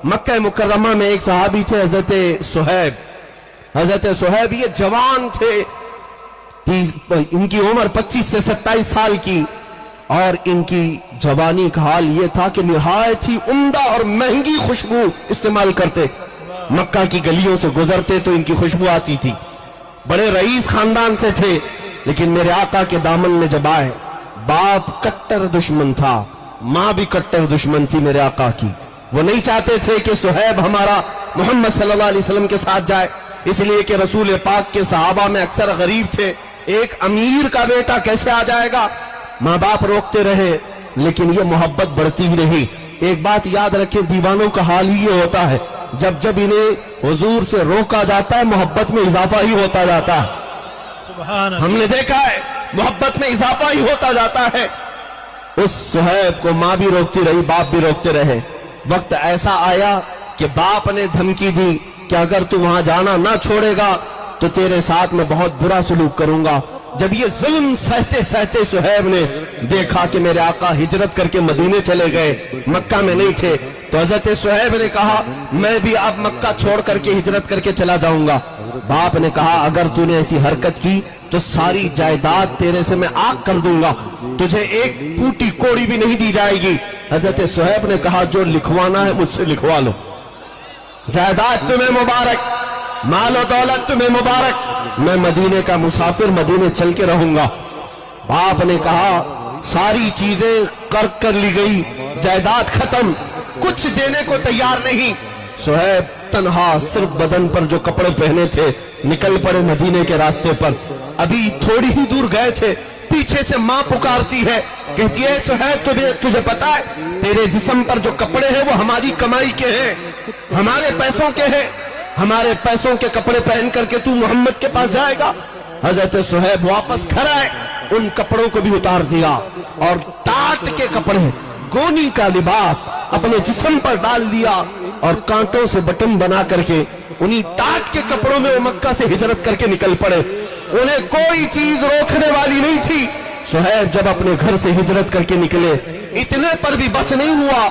मक्का मुकर्रमा में एक सहाबी थे हजरत सुहैब। हजरत सुहैब ये जवान थे, इनकी उम्र 25 से 27 साल की, और इनकी जवानी का हाल ये था कि निहायत ही उम्दा और महंगी खुशबू इस्तेमाल करते। मक्का की गलियों से गुजरते तो इनकी खुशबू आती थी। बड़े रईस खानदान से थे, लेकिन मेरे आका के दामन में जब आए, बाप कट्टर दुश्मन था, माँ भी कट्टर दुश्मन थी मेरे आका की। वो नहीं चाहते थे कि सुहैब हमारा मोहम्मद सल्लल्लाहु अलैहि वसल्लम के साथ जाए, इसलिए कि रसूल पाक के सहाबा में अक्सर गरीब थे, एक अमीर का बेटा कैसे आ जाएगा। माँ बाप रोकते रहे, लेकिन ये मोहब्बत बढ़ती ही नहीं। एक बात याद रखे, दीवानों का हाल ही ये होता है, जब जब इन्हें हुजूर से रोका जाता है, मोहब्बत में इजाफा ही होता जाता है। सुभान अल्लाह। हमने देखा है, मोहब्बत में इजाफा ही होता जाता है। उस सुहैब को माँ भी रोकती रही, बाप भी रोकते रहे। वक्त ऐसा आया कि बाप ने धमकी दी कि अगर तू वहां जाना ना छोड़ेगा तो तेरे साथ मैं बहुत बुरा सलूक करूंगा। जब ये जुल्म सहते सहते सुहैब ने देखा कि मेरे आका हिजरत करके मदीने चले गए, मक्का में नहीं थे, तो हजरत सुहैब ने कहा मैं भी अब मक्का छोड़ करके हिजरत करके चला जाऊंगा। बाप ने कहा अगर तूने ऐसी हरकत की तो सारी जायदाद तेरे से मैं आग कर दूंगा, तुझे एक फूटी कोड़ी भी नहीं दी जाएगी। हजरत सुहैब ने कहा जो लिखवाना है मुझसे लिखवा लो, जायदाद तुम्हें मुबारक, मालो दौलत तुम्हें मुबारक, मैं मदीने का मुसाफिर मदीने चल के रहूंगा। बाप ने कहा सारी चीजें कर ली गई, जायदाद खत्म, कुछ देने को तैयार नहीं। सुहैब तन्हा सिर्फ बदन पर जो कपड़े पहने थे निकल पड़े मदीने के रास्ते पर। अभी थोड़ी ही दूर गए थे, पीछे से माँ पुकारती है, कहती है सुहैब तुझे पता है तेरे जिस्म पर जो कपड़े हैं वो हमारी कमाई के हैं, हमारे पैसों के हैं, हमारे पैसों के कपड़े पहन करके तू मोहम्मद के पास जाएगा। हजरत सुहैब वापस घर आए, उन कपड़ों को भी उतार दिया और टाट के कपड़े, गोनी का लिबास अपने जिस्म पर डाल दिया और कांटों से बटन बना करके उन्हीं टाट के कपड़ों में वो मक्का से हिजरत करके निकल पड़े। उन्हें कोई चीज रोकने वाली नहीं थी। सुहैब जब अपने घर से हिजरत करके निकले, इतने पर भी बस नहीं हुआ,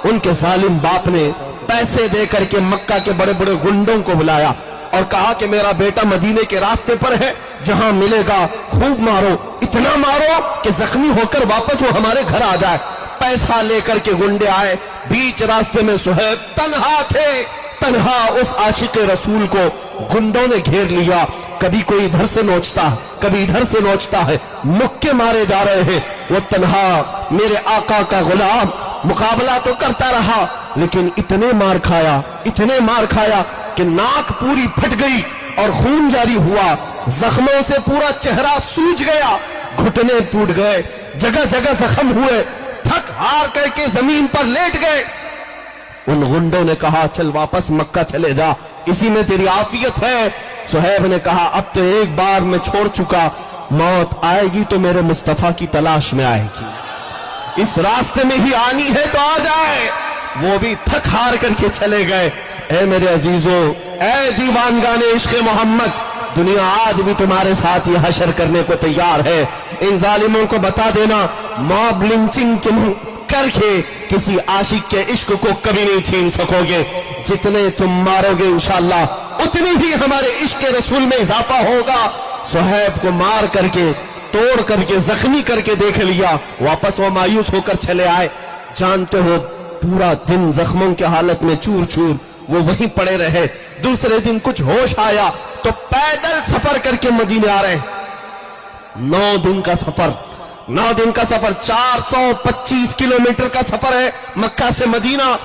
उनके जालिम बाप ने पैसे दे करके मक्का के बड़े बड़े गुंडों को बुलाया और कहा कि मेरा बेटा मदीने के रास्ते पर है, जहां मिलेगा खूब मारो, इतना मारो कि जख्मी होकर वापस वो हमारे घर आ जाए। पैसा लेकर के गुंडे आए, बीच रास्ते में सुहैब तन्हा थे, तन्हा उस आशिक रसूल को गुंडों ने घेर लिया। कभी कोई इधर से नोचता है, कभी इधर से नोचता है, मुक्के मारे जा रहे हैं। वो तन्हा मेरे आका का गुलाम मुकाबला तो करता रहा, लेकिन इतने मार खाया कि नाक पूरी फट गई और खून जारी हुआ, जख्मों से पूरा चेहरा सूज गया, घुटने टूट गए, जगह जगह जख्म हुए, थक हार करके जमीन पर लेट गए। उन गुंडों ने कहा चल वापस मक्का चले जा, इसी में तेरी आफियत है। सुहैब ने कहा अब तो एक बार मैं छोड़ चुका, मौत आएगी तो मेरे मुस्तफा की तलाश में आएगी, इस रास्ते में ही आनी है तो आ जाए। वो भी थक हार करके चले गए। ऐ मेरे अजीजों, ऐ दीवानगाने इश्क़ मोहम्मद, दुनिया आज भी तुम्हारे साथ ये हशर करने को तैयार है। इन जालिमों को बता देना, मॉब लिंचिंग तुम करके किसी आशिक के इश्क को कभी नहीं छीन सकोगे। जितने तुम मारोगे इंशाअल्लाह उतनी ही हमारे इश्क रसूल में इजाफा होगा। सुहैब को मार करके, तोड़ करके, जख्मी करके देख लिया, वापस वो मायूस होकर चले आए। जानते हो पूरा दिन जख्मों की हालत में चूर चूर वो वहीं पड़े रहे। दूसरे दिन कुछ होश आया तो पैदल सफर करके मदीने आ रहे। 9 दिन का सफर, 425 किलोमीटर का सफर है मक्का से मदीना।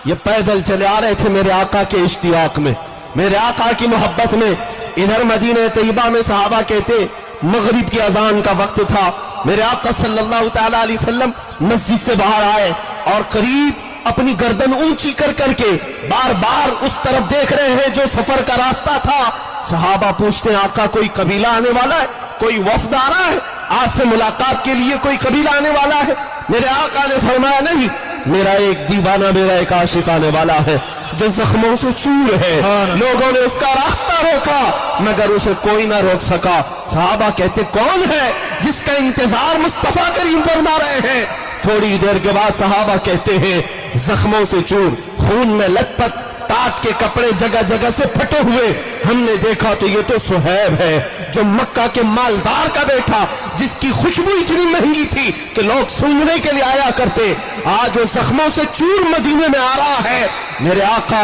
ये पैदल चले आ रहे थे मेरे आका के इश्तियाक में, मेरे आका की मोहब्बत में। इधर मदीने तैयबा में सहाबा कहते मगरिब की अजान का वक्त था, मेरे आका सल्लल्लाहु तआला अलैहि वसल्लम मस्जिद से बाहर आए और करीब अपनी गर्दन ऊंची कर करके बार बार उस तरफ देख रहे हैं जो सफर का रास्ता था। सहाबा पूछते हैं आका कोई कबीला आने वाला है, कोई वफद आ रहा है, आज से मुलाकात के लिए कोई कबीला आने वाला है? मेरे आका ने फरमाया नहीं, मेरा एक दीवाना, मेरा एक आशिक आने वाला है जो जख्मों से चूर है। लोगों ने उसका रास्ता रोका मगर उसे कोई ना रोक सका। सहाबा कहते कौन है जिसका इंतजार मुस्तफा करीम फरमा रहे हैं? थोड़ी देर के बाद सहाबा कहते हैं जख्मों से चूर, खून में लथपथ, टाट के कपड़े जगह जगह से फटे हुए। हमने देखा तो ये तो सुहैब है, जो मक्का के मालदार का बेटा, जिसकी खुशबू इतनी महंगी थी कि लोग सूंघने के लिए आया करते। आज वो जख्मों से चूर मदीने में आ रहा है। मेरे आका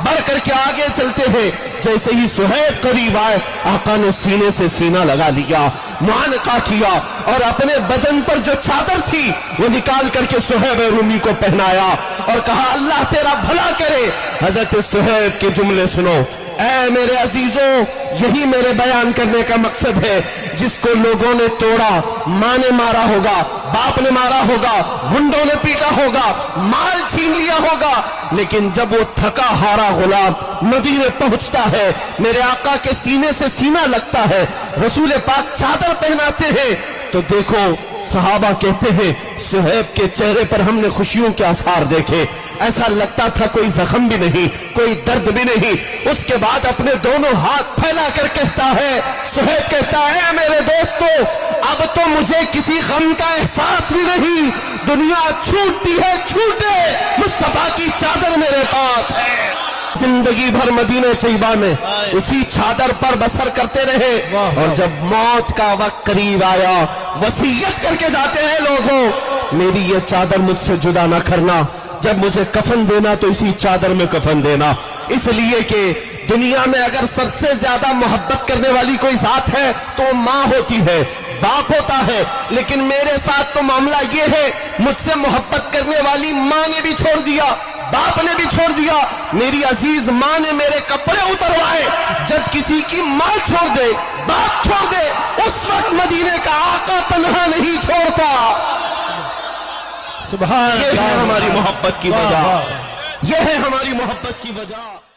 बढ़ करके आगे चलते हैं। जैसे ही सुहैब करीब आए, आका ने सीने से सीना लगा लिया, मुआनका किया और अपने बदन पर जो चादर थी वो निकाल करके सुहैब रूमी को पहनाया और कहा, अल्लाह तेरा भला करे। हजरत सुहैब के जुमले सुनो। ऐ मेरे अजीजों, यही मेरे बयान करने का मकसद है। जिसको लोगों ने तोड़ा, माँ ने मारा होगा, बाप ने मारा होगा, गुंडों ने पीटा होगा, माल छीन लिया होगा, लेकिन जब वो थका हारा गुलाम मदीने पहुंचता है, मेरे आका के सीने से सीना लगता है, रसूल पाक चादर पहनाते हैं, तो देखो सहाबा कहते हैं सुहैब के चेहरे पर हमने खुशियों के आसार देखे। ऐसा लगता था कोई जख्म भी नहीं, कोई दर्द भी नहीं। उसके बाद अपने दोनों हाथ फैला कर कहता है, सुहैब कहता है, मेरे दोस्तों अब तो मुझे किसी गम का एहसास भी नहीं। दुनिया छूटती है छूटे, मुस्तफा की चादर मेरे पास है। जिंदगी भर मदीने तैयबा में उसी चादर पर बसर करते रहे और जब मौत का वक्त करीब आया, वसीयत करके जाते हैं लोगों, मेरी ये चादर मुझसे जुदा न करना, जब मुझे कफन देना तो इसी चादर में कफन देना। इसलिए कि दुनिया में अगर सबसे ज्यादा मोहब्बत करने वाली कोई जात है तो वो माँ होती है, बाप होता है, लेकिन मेरे साथ तो मामला ये है, मुझसे मोहब्बत करने वाली माँ ने भी छोड़ दिया, बाप ने भी छोड़ दिया। मेरी अजीज माँ ने मेरे कपड़े उतरवाए। जब किसी की माँ छोड़ दे, बाप छोड़ दे, उस वक्त मदीने का आका तन्हा नहीं छोड़ता। सुभान ये है अल्लाह। हमारी मोहब्बत की वाह, वजह, वाह। ये है हमारी मोहब्बत की वजह।